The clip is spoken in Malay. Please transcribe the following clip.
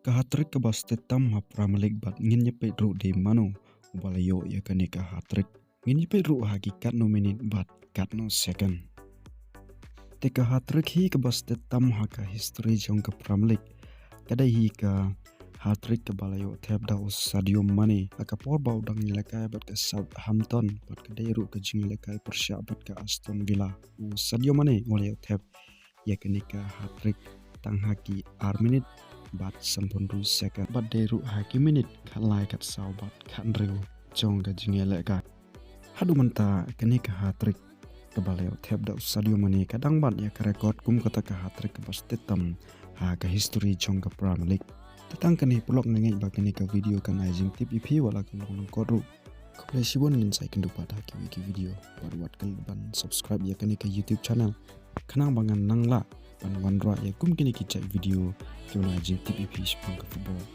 Kahatrik ke bastet tam ha pramalik bat ngin nyepet ru de Mano ubalayo ya kane kahatrik ngin nyepet ru ha ki katno minit bat katno second. Te kahatrik hi ke bastet tam ha ka history jong ke pramalik kadai hi ka hatrik ke balayo thep da Sadio Mane aka por bau dang lekai bat ke Southampton bat ke dairu ke jing lekai Persha bat ke Aston Villa Sadio Mane balayo thep ya kane ka hatrik tang haki minute bat sampun second bat deru haki minute khalai kat sau bat khan reu jong ga jingele ka hadu manta kene ka hatrik ke baleo thep da Sadio Mane kadang bat ya ka record kum kata ka hatrik ke bastet tam ha ka history jong ka Premier League tatang kene blog ngai ba kene ka video kan ajing tip ip wala ka long kodu ko sibon ngin sai kendu pada ki video wat kal ban subscribe ya kene ka YouTube channel kanang bangan nangla pan wanra ya kum kini kicak video kena jing tip ip spong ke football